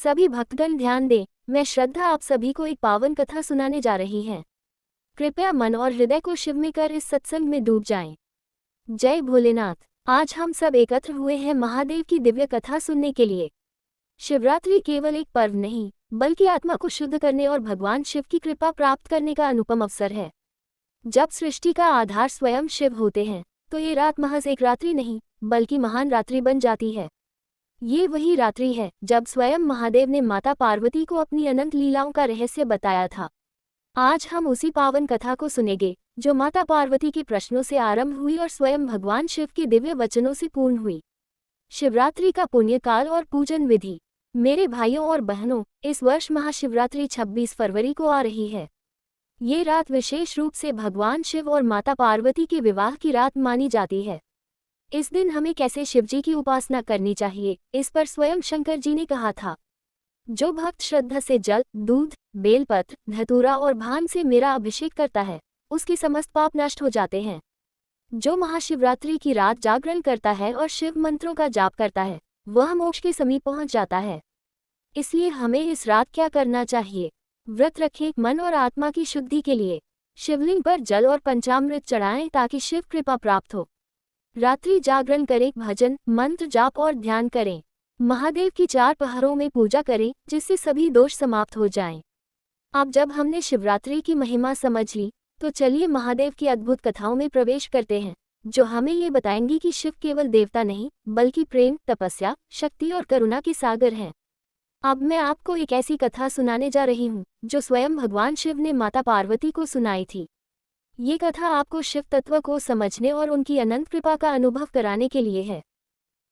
सभी भक्तगण ध्यान दें, मैं श्रद्धा आप सभी को एक पावन कथा सुनाने जा रही है। कृपया मन और हृदय को शिव में कर इस सत्संग में डूब जाएं। जय भोलेनाथ। आज हम सब एकत्र हुए हैं महादेव की दिव्य कथा सुनने के लिए। शिवरात्रि केवल एक पर्व नहीं, बल्कि आत्मा को शुद्ध करने और भगवान शिव की कृपा प्राप्त करने का अनुपम अवसर है। जब सृष्टि का आधार स्वयं शिव होते हैं, तो ये रात महज एक रात्रि नहीं, बल्कि महान रात्रि बन जाती है। ये वही रात्रि है जब स्वयं महादेव ने माता पार्वती को अपनी अनंत लीलाओं का रहस्य बताया था। आज हम उसी पावन कथा को सुनेंगे, जो माता पार्वती के प्रश्नों से आरंभ हुई और स्वयं भगवान शिव के दिव्य वचनों से पूर्ण हुई। शिवरात्रि का पुण्यकाल और पूजन विधि। मेरे भाइयों और बहनों, इस वर्ष महाशिवरात्रि 26 फरवरी को आ रही है। ये रात विशेष रूप से भगवान शिव और माता पार्वती के विवाह की रात मानी जाती है। इस दिन हमें कैसे शिवजी की उपासना करनी चाहिए, इस पर स्वयं शंकर जी ने कहा था। जो भक्त श्रद्धा से जल, दूध, बेलपत्र, धतूरा और भांग से मेरा अभिषेक करता है, उसके समस्त पाप नष्ट हो जाते हैं। जो महाशिवरात्रि की रात जागरण करता है और शिव मंत्रों का जाप करता है, वह मोक्ष के समीप पहुंच जाता है। इसलिए हमें इस रात क्या करना चाहिए? व्रत रखें मन और आत्मा की शुद्धि के लिए। शिवलिंग पर जल और पंचामृत चढ़ाएं ताकि शिव कृपा प्राप्त हो। रात्रि जागरण करें, भजन, मंत्र जाप और ध्यान करें। महादेव की 4 पहरों में पूजा करें, जिससे सभी दोष समाप्त हो जाएं। अब जब हमने शिवरात्रि की महिमा समझ ली, तो चलिए महादेव की अद्भुत कथाओं में प्रवेश करते हैं, जो हमें ये बताएंगी कि शिव केवल देवता नहीं, बल्कि प्रेम, तपस्या, शक्ति और करुणा के सागर हैं। अब मैं आपको एक ऐसी कथा सुनाने जा रही हूँ, जो स्वयं भगवान शिव ने माता पार्वती को सुनाई थी। ये कथा आपको शिव तत्व को समझने और उनकी अनंत कृपा का अनुभव कराने के लिए है।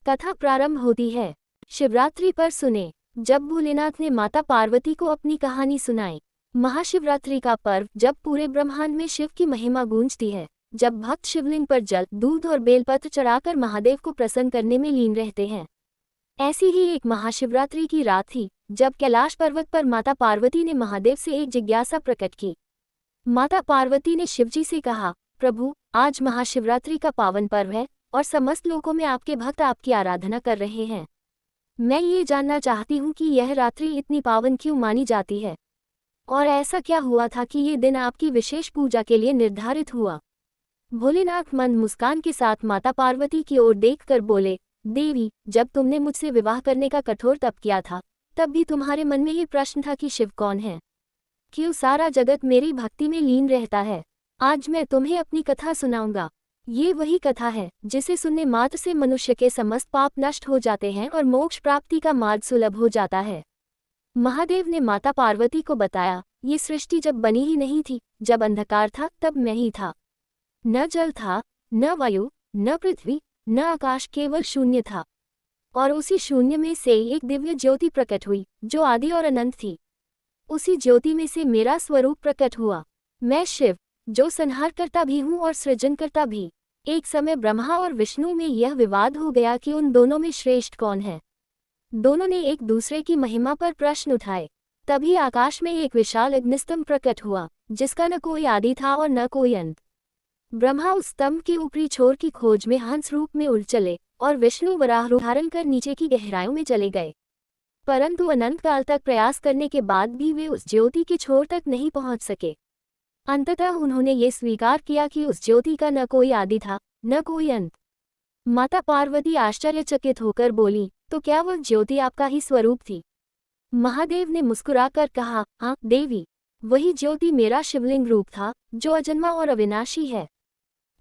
कथा प्रारंभ होती है। शिवरात्रि पर सुने। जब भोलेनाथ ने माता पार्वती को अपनी कहानी सुनाई। महाशिवरात्रि का पर्व जब पूरे ब्रह्मांड में शिव की महिमा गूंजती है, जब भक्त शिवलिंग पर जल, दूध और बेलपत्र चढ़ाकर महादेव को प्रसन्न करने में लीन रहते हैं। ऐसी ही एक महाशिवरात्रि की रात थी, जब कैलाश पर्वत पर माता पार्वती ने महादेव से एक जिज्ञासा प्रकट की। माता पार्वती ने शिवजी से कहा, प्रभु, आज महाशिवरात्रि का पावन पर्व है और समस्त लोकों में आपके भक्त आपकी आराधना कर रहे हैं। मैं ये जानना चाहती हूँ कि यह रात्रि इतनी पावन क्यों मानी जाती है, और ऐसा क्या हुआ था कि ये दिन आपकी विशेष पूजा के लिए निर्धारित हुआ। भोलेनाथ मंद मुस्कान के साथ माता पार्वती की ओर देखकर बोले, देवी, जब तुमने मुझसे विवाह करने का कठोर तप किया था, तब भी तुम्हारे मन में ये प्रश्न था कि शिव कौन है, क्यों सारा जगत मेरी भक्ति में लीन रहता है। आज मैं तुम्हें अपनी कथा सुनाऊंगा। ये वही कथा है जिसे सुनने मात्र से मनुष्य के समस्त पाप नष्ट हो जाते हैं और मोक्ष प्राप्ति का मार्ग सुलभ हो जाता है। महादेव ने माता पार्वती को बताया, ये सृष्टि जब बनी ही नहीं थी, जब अंधकार था तब मैं ही था। न जल था, न वायु, न पृथ्वी, न आकाश, केवल शून्य था। और उसी शून्य में से एक दिव्य ज्योति प्रकट हुई, जो आदि और अनंत थी। उसी ज्योति में से मेरा स्वरूप प्रकट हुआ। मैं शिव, जो संहारकर्ता भी हूँ और सृजनकर्ता भी। एक समय ब्रह्मा और विष्णु में यह विवाद हो गया कि उन दोनों में श्रेष्ठ कौन है। दोनों ने एक दूसरे की महिमा पर प्रश्न उठाए। तभी आकाश में एक विशाल अग्निस्तंभ प्रकट हुआ, जिसका न कोई आदि था और न कोई अंत। ब्रह्मा उस स्तंभ के ऊपरी छोर की खोज में हंस रूप में उड़ चले, और विष्णु वराह रूप धारण कर नीचे की गहराइयों में चले गए। परंतु अनंत काल तक प्रयास करने के बाद भी वे उस ज्योति के छोर तक नहीं पहुंच सके। अंततः उन्होंने ये स्वीकार किया कि उस ज्योति का न कोई आदि था, न कोई अंत। माता पार्वती आश्चर्यचकित होकर बोली, तो क्या वह ज्योति आपका ही स्वरूप थी? महादेव ने मुस्कुराकर कहा, हाँ देवी, वही ज्योति मेरा शिवलिंग रूप था, जो अजन्मा और अविनाशी है।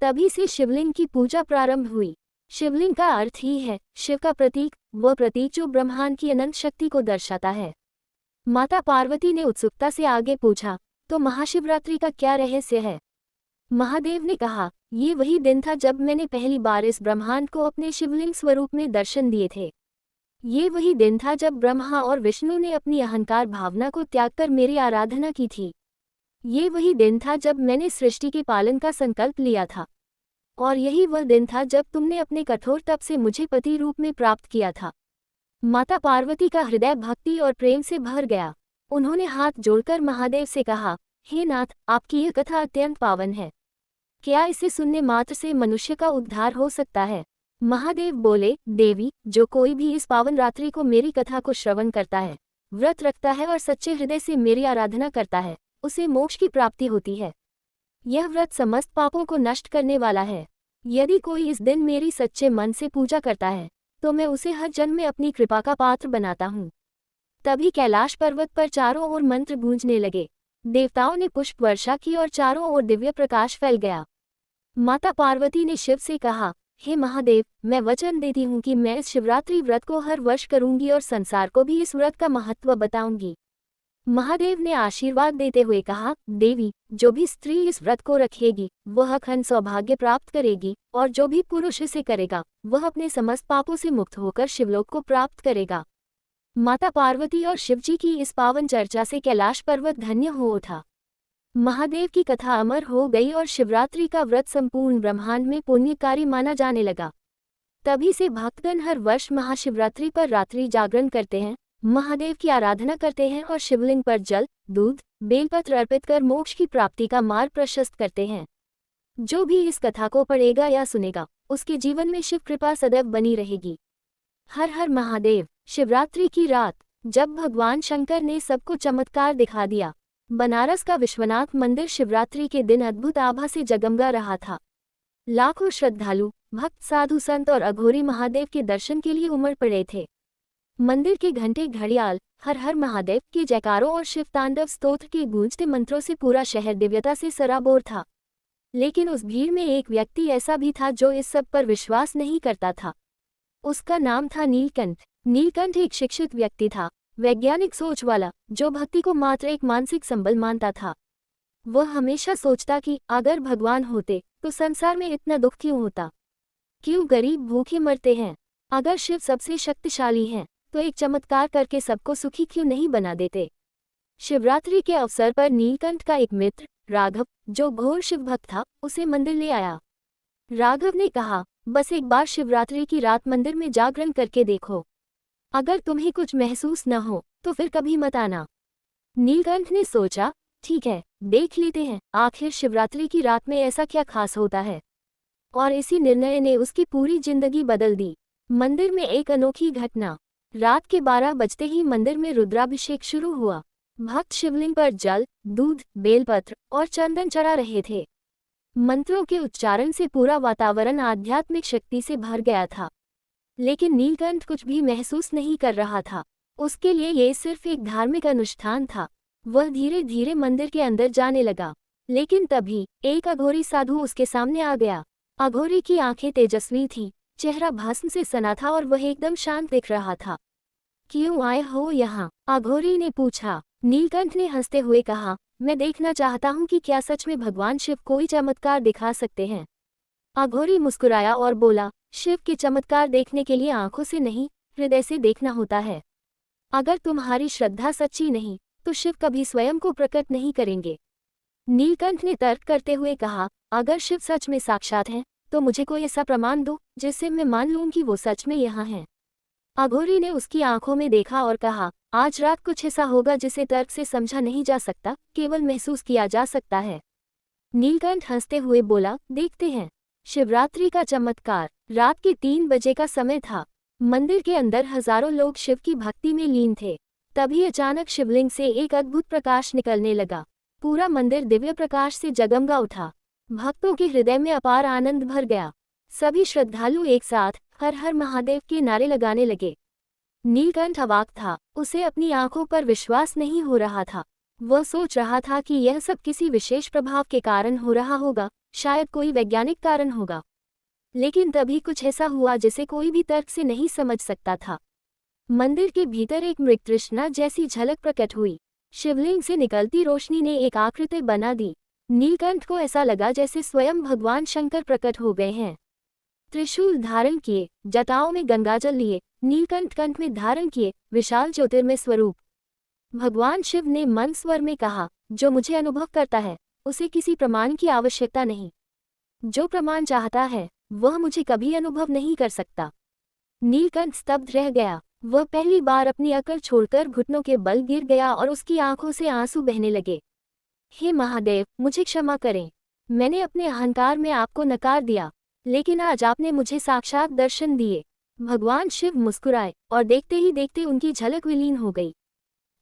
तभी से शिवलिंग की पूजा प्रारंभ हुई। शिवलिंग का अर्थ ही है शिव का प्रतीक, वह प्रतीक जो ब्रह्मांड की अनंत शक्ति को दर्शाता है। माता पार्वती ने उत्सुकता से आगे पूछा, तो महाशिवरात्रि का क्या रहस्य है? महादेव ने कहा, ये वही दिन था जब मैंने पहली बार इस ब्रह्मांड को अपने शिवलिंग स्वरूप में दर्शन दिए थे। ये वही दिन था जब ब्रह्मा और विष्णु ने अपनी अहंकार भावना को त्याग कर मेरी आराधना की थी। ये वही दिन था जब मैंने सृष्टि के पालन का संकल्प लिया था। और यही वह दिन था जब तुमने अपने कठोर तप से मुझे पति रूप में प्राप्त किया था। माता पार्वती का हृदय भक्ति और प्रेम से भर गया। उन्होंने हाथ जोड़कर महादेव से कहा, हे नाथ, आपकी यह कथा अत्यंत पावन है। क्या इसे सुनने मात्र से मनुष्य का उद्धार हो सकता है? महादेव बोले, देवी, जो कोई भी इस पावन रात्रि को मेरी कथा को श्रवण करता है, व्रत रखता है और सच्चे हृदय से मेरी आराधना करता है, उसे मोक्ष की प्राप्ति होती है। यह व्रत समस्त पापों को नष्ट करने वाला है। यदि कोई इस दिन मेरी सच्चे मन से पूजा करता है तो मैं उसे हर जन्म में अपनी कृपा का पात्र बनाता हूँ। तभी कैलाश पर्वत पर चारों ओर मंत्र गूंजने लगे। देवताओं ने पुष्प वर्षा की और चारों ओर दिव्य प्रकाश फैल गया। माता पार्वती ने शिव से कहा, हे महादेव, मैं वचन देती हूँ कि मैं इस शिवरात्रि व्रत को हर वर्ष करूंगी और संसार को भी इस व्रत का महत्व बताऊंगी। महादेव ने आशीर्वाद देते हुए कहा, देवी, जो भी स्त्री इस व्रत को रखेगी वह अखंड सौभाग्य प्राप्त करेगी, और जो भी पुरुष इसे करेगा वह अपने समस्त पापों से मुक्त होकर शिवलोक को प्राप्त करेगा। माता पार्वती और शिवजी की इस पावन चर्चा से कैलाश पर्वत धन्य हो उठा। महादेव की कथा अमर हो गई और शिवरात्रि का व्रत संपूर्ण ब्रह्मांड में पुण्यकारी माना जाने लगा। तभी से भक्तगण हर वर्ष महाशिवरात्रि पर रात्रि जागरण करते हैं, महादेव की आराधना करते हैं और शिवलिंग पर जल, दूध, बेलपत्र अर्पित कर मोक्ष की प्राप्ति का मार्ग प्रशस्त करते हैं। जो भी इस कथा को पढ़ेगा या सुनेगा उसके जीवन में शिव कृपा सदैव बनी रहेगी। हर हर महादेव। शिवरात्रि की रात जब भगवान शंकर ने सबको चमत्कार दिखा दिया, बनारस का विश्वनाथ मंदिर शिवरात्रि के दिन अद्भुत आभा से जगमगा रहा था। लाखों श्रद्धालु, भक्त, साधु संत और अघोरी महादेव के दर्शन के लिए उमड़ पड़े थे। मंदिर के घंटे, घड़ियाल, हर हर महादेव के जयकारों और शिव तांडव स्तोत्र के गूंजते मंत्रों से पूरा शहर दिव्यता से सराबोर था। लेकिन उस भीड़ में एक व्यक्ति ऐसा भी था जो इस सब पर विश्वास नहीं करता था। उसका नाम था नीलकंठ। नीलकंठ एक शिक्षित व्यक्ति था, वैज्ञानिक सोच वाला, जो भक्ति को मात्र एक मानसिक संबल मानता था। वह हमेशा सोचता कि अगर भगवान होते तो संसार में इतना दुख क्यों होता, क्यों गरीब भूखे मरते हैं। अगर शिव सबसे शक्तिशाली हैं तो एक चमत्कार करके सबको सुखी क्यों नहीं बना देते। शिवरात्रि के अवसर पर नीलकंठ का एक मित्र राघव, जो घोर शिव भक्त था, उसे मंदिर ले आया। राघव ने कहा, बस एक बार शिवरात्रि की रात मंदिर में जागरण करके देखो, अगर तुम्हें कुछ महसूस न हो तो फिर कभी मत आना। नीलकंठ ने सोचा, ठीक है, देख लेते हैं, आखिर शिवरात्रि की रात में ऐसा क्या खास होता है। और इसी निर्णय ने उसकी पूरी जिंदगी बदल दी। मंदिर में एक अनोखी घटना। रात के 12 बजते ही मंदिर में रुद्राभिषेक शुरू हुआ। भक्त शिवलिंग पर जल, दूध, बेलपत्र और चंदन चढ़ा रहे थे। मंत्रों के उच्चारण से पूरा वातावरण आध्यात्मिक शक्ति से भर गया था। लेकिन नीलकंठ कुछ भी महसूस नहीं कर रहा था। उसके लिए ये सिर्फ एक धार्मिक अनुष्ठान था। वह धीरे धीरे मंदिर के अंदर जाने लगा, लेकिन तभी एक अघोरी साधु उसके सामने आ गया। अघोरी की आंखें तेजस्वी थीं, चेहरा भस्म से सना था और वह एकदम शांत दिख रहा था। क्यों आए हो यहाँ? अघोरी ने पूछा। नीलकंठ ने हंसते हुए कहा, मैं देखना चाहता हूँ कि क्या सच में भगवान शिव कोई चमत्कार दिखा सकते हैं। अघोरी मुस्कुराया और बोला, शिव के चमत्कार देखने के लिए आंखों से नहीं, हृदय से देखना होता है। अगर तुम्हारी श्रद्धा सच्ची नहीं तो शिव कभी स्वयं को प्रकट नहीं करेंगे। नीलकंठ ने तर्क करते हुए कहा, अगर शिव सच में साक्षात हैं तो मुझे कोई ऐसा प्रमाण दो जिससे मैं मान लूं कि वो सच में यहाँ हैं। अघोरी ने उसकी आंखों में देखा और कहा, आज रात कुछ ऐसा होगा जिसे तर्क से समझा नहीं जा सकता, केवल महसूस किया जा सकता है। नीलकंठ हंसते हुए बोला, देखते हैं। शिवरात्रि का चमत्कार। रात के 3 बजे का समय था। मंदिर के अंदर हजारों लोग शिव की भक्ति में लीन थे। तभी अचानक शिवलिंग से एक अद्भुत प्रकाश निकलने लगा। पूरा मंदिर दिव्य प्रकाश से जगमगा उठा। भक्तों के हृदय में अपार आनंद भर गया। सभी श्रद्धालु एक साथ हर हर महादेव के नारे लगाने लगे। नीलकंठ अवाक था, उसे अपनी आंखों पर विश्वास नहीं हो रहा था। वह सोच रहा था कि यह सब किसी विशेष प्रभाव के कारण हो रहा होगा, शायद कोई वैज्ञानिक कारण होगा। लेकिन तभी कुछ ऐसा हुआ जिसे कोई भी तर्क से नहीं समझ सकता था। मंदिर के भीतर एक मृगतृष्णा जैसी झलक प्रकट हुई। शिवलिंग से निकलती रोशनी ने एक आकृति बना दी। नीलकंठ को ऐसा लगा जैसे स्वयं भगवान शंकर प्रकट हो गए हैं। त्रिशूल धारण किए, जटाओं में गंगाजल लिए, नीलकंठ कंठ में धारण किए विशाल ज्योतिर्मय स्वरूप। भगवान शिव ने मन स्वर में कहा, जो मुझे अनुभव करता है उसे किसी प्रमाण की आवश्यकता नहीं। जो प्रमाण चाहता है वह मुझे कभी अनुभव नहीं कर सकता। नीलकंठ स्तब्ध रह गया। वह पहली बार अपनी अकड़ छोड़कर घुटनों के बल गिर गया और उसकी आंखों से आंसू बहने लगे। हे महादेव, मुझे क्षमा करें। मैंने अपने अहंकार में आपको नकार दिया, लेकिन आज आपने मुझे साक्षात दर्शन दिए। भगवान शिव मुस्कुराए और देखते ही देखते उनकी झलक विलीन हो गई।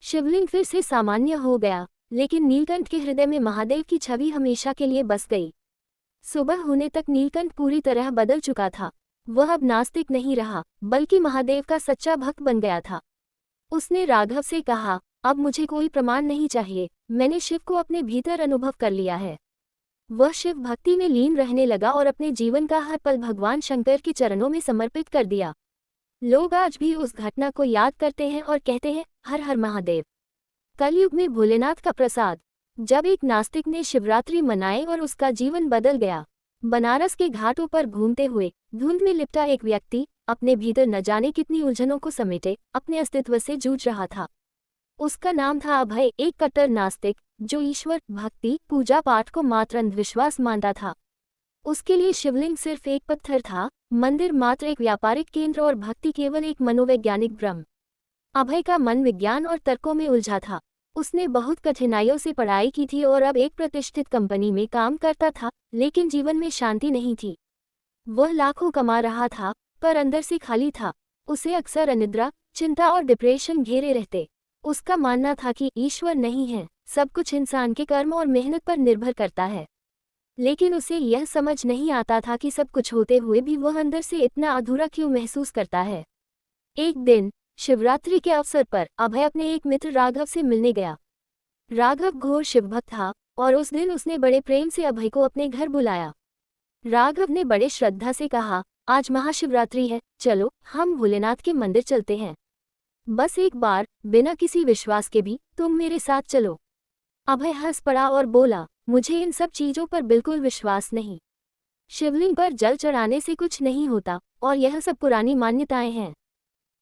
शिवलिंग फिर से सामान्य हो गया, लेकिन नीलकंठ के हृदय में महादेव की छवि हमेशा के लिए बस गई। सुबह होने तक नीलकंठ पूरी तरह बदल चुका था। वह अब नास्तिक नहीं रहा, बल्कि महादेव का सच्चा भक्त बन गया था। उसने राघव से कहा, अब मुझे कोई प्रमाण नहीं चाहिए, मैंने शिव को अपने भीतर अनुभव कर लिया है। वह शिव भक्ति में लीन रहने लगा और अपने जीवन का हर पल भगवान शंकर के चरणों में समर्पित कर दिया। लोग आज भी उस घटना को याद करते हैं और कहते हैं, हर हर महादेव। कलयुग में भोलेनाथ का प्रसाद। जब एक नास्तिक ने शिवरात्रि मनाई और उसका जीवन बदल गया। बनारस के घाटों पर घूमते हुए धुंध में लिपटा एक व्यक्ति अपने भीतर न जाने कितनी उलझनों को समेटे अपने अस्तित्व से जूझ रहा था। उसका नाम था अभय, एक कट्टर नास्तिक जो ईश्वर, भक्ति, पूजा पाठ को मात्र अंधविश्वास मानता था। उसके लिए शिवलिंग सिर्फ एक पत्थर था, मंदिर मात्र एक व्यापारिक केंद्र और भक्ति केवल एक मनोवैज्ञानिक भ्रम। अभय का मन विज्ञान और तर्कों में उलझा था। उसने बहुत कठिनाइयों से पढ़ाई की थी और अब एक प्रतिष्ठित कंपनी में काम करता था, लेकिन जीवन में शांति नहीं थी। वह लाखों कमा रहा था, पर अंदर से खाली था। उसे अक्सर अनिद्रा, चिंता और डिप्रेशन घेरे रहते। उसका मानना था कि ईश्वर नहीं है, सब कुछ इंसान के कर्म और मेहनत पर निर्भर करता है। लेकिन उसे यह समझ नहीं आता था कि सब कुछ होते हुए भी वह अंदर से इतना अधूरा क्यों महसूस करता है। एक दिन शिवरात्रि के अवसर पर अभय अपने एक मित्र राघव से मिलने गया। राघव घोर शिवभक्त था और उस दिन उसने बड़े प्रेम से अभय को अपने घर बुलाया। राघव ने बड़े श्रद्धा से कहा, आज महाशिवरात्रि है, चलो हम भोलेनाथ के मंदिर चलते हैं। बस एक बार, बिना किसी विश्वास के भी तुम मेरे साथ चलो। अभय हंस पड़ा और बोला, मुझे इन सब चीजों पर बिल्कुल विश्वास नहीं। शिवलिंग पर जल चढ़ाने से कुछ नहीं होता और यह सब पुरानी मान्यताएं हैं।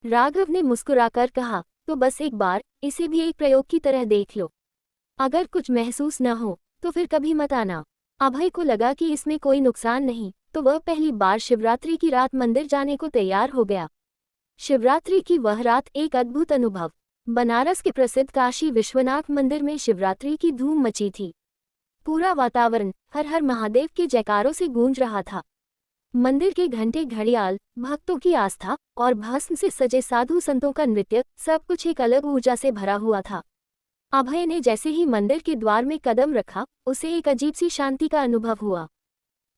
राघव ने मुस्कुराकर कहा, तो बस एक बार इसे भी एक प्रयोग की तरह देख लो। अगर कुछ महसूस न हो तो फिर कभी मत आना। अभय को लगा कि इसमें कोई नुकसान नहीं, तो वह पहली बार शिवरात्रि की रात मंदिर जाने को तैयार हो गया। शिवरात्रि की वह रात एक अद्भुत अनुभव। बनारस के प्रसिद्ध काशी विश्वनाथ मंदिर में शिवरात्रि की धूम मची थी। पूरा वातावरण हर हर महादेव के जयकारों से गूंज रहा था। मंदिर के घंटे, घड़ियाल, भक्तों की आस्था और भस्म से सजे साधु संतों का नृत्य, सब कुछ एक अलग ऊर्जा से भरा हुआ था। अभय ने जैसे ही मंदिर के द्वार में कदम रखा, उसे एक अजीब सी शांति का अनुभव हुआ।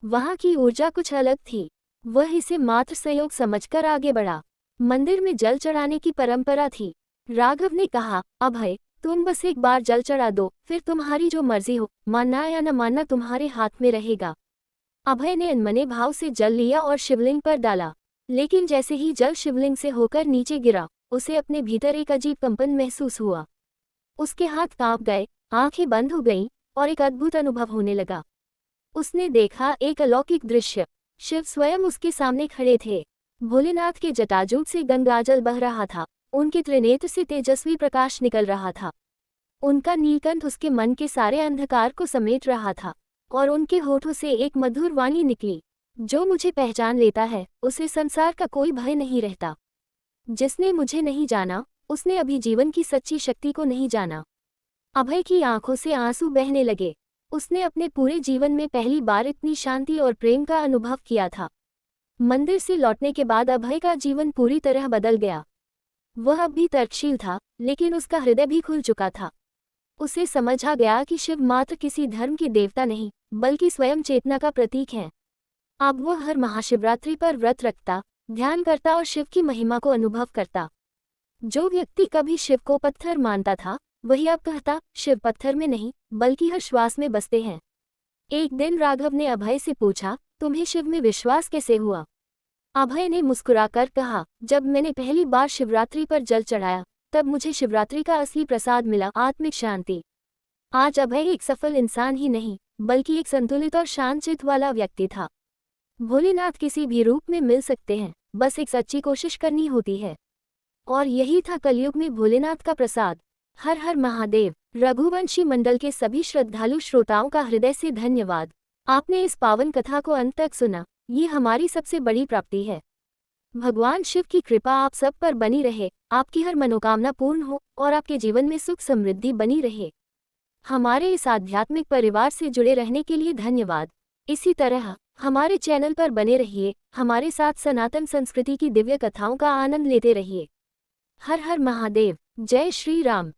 वहां की ऊर्जा कुछ अलग थी। वह इसे मात्र संयोग समझकर आगे बढ़ा। मंदिर में जल चढ़ाने की परंपरा थी। राघव ने कहा, अभय तुम बस एक बार जल चढ़ा दो, फिर तुम्हारी जो मर्जी हो, मानना या न मानना तुम्हारे हाथ में रहेगा। अभय ने अनमने भाव से जल लिया और शिवलिंग पर डाला। लेकिन जैसे ही जल शिवलिंग से होकर नीचे गिरा, उसे अपने भीतर एक अजीब कंपन महसूस हुआ। उसके हाथ कांप गए, आंखें बंद हो गईं और एक अद्भुत अनुभव होने लगा। उसने देखा एक अलौकिक दृश्य। शिव स्वयं उसके सामने खड़े थे। भोलेनाथ के जटाजूट से गंगाजल बह रहा था। उनके त्रिनेत्र से तेजस्वी प्रकाश निकल रहा था। उनका नीलकंठ उसके मन के सारे अंधकार को समेट रहा था और उनके होठों से एक मधुर वाणी निकली, जो मुझे पहचान लेता है उसे संसार का कोई भय नहीं रहता। जिसने मुझे नहीं जाना, उसने अभी जीवन की सच्ची शक्ति को नहीं जाना। अभय की आंखों से आंसू बहने लगे। उसने अपने पूरे जीवन में पहली बार इतनी शांति और प्रेम का अनुभव किया था। मंदिर से लौटने के बाद अभय का जीवन पूरी तरह बदल गया। वह अब भी तर्कशील था, लेकिन उसका हृदय भी खुल चुका था। उसे समझ आ गया कि शिव मात्र किसी धर्म के देवता नहीं, बल्कि स्वयं चेतना का प्रतीक है। अब वह हर महाशिवरात्रि पर व्रत रखता, ध्यान करता और शिव की महिमा को अनुभव करता। जो व्यक्ति कभी शिव को पत्थर मानता था, वही अब कहता, शिव पत्थर में नहीं, बल्कि हर श्वास में बसते हैं। एक दिन राघव ने अभय से पूछा, तुम्हें शिव में विश्वास कैसे हुआ? अभय ने मुस्कुराकर कहा, जब मैंने पहली बार शिवरात्रि पर जल चढ़ाया, तब मुझे शिवरात्रि का असली प्रसाद मिला, आत्मिक शांति। आज अभय एक सफल इंसान ही नहीं, बल्कि एक संतुलित और शांत चित्त वाला व्यक्ति था। भोलेनाथ किसी भी रूप में मिल सकते हैं, बस एक सच्ची कोशिश करनी होती है। और यही था कलयुग में भोलेनाथ का प्रसाद। हर हर महादेव। रघुवंशी मंडल के सभी श्रद्धालु श्रोताओं का हृदय से धन्यवाद। आपने इस पावन कथा को अंत तक सुना, ये हमारी सबसे बड़ी प्राप्ति है। भगवान शिव की कृपा आप सब पर बनी रहे, आपकी हर मनोकामना पूर्ण हो और आपके जीवन में सुख समृद्धि बनी रहे। हमारे इस आध्यात्मिक परिवार से जुड़े रहने के लिए धन्यवाद। इसी तरह हमारे चैनल पर बने रहिए, हमारे साथ सनातन संस्कृति की दिव्य कथाओं का आनंद लेते रहिए। हर हर महादेव। जय श्री राम।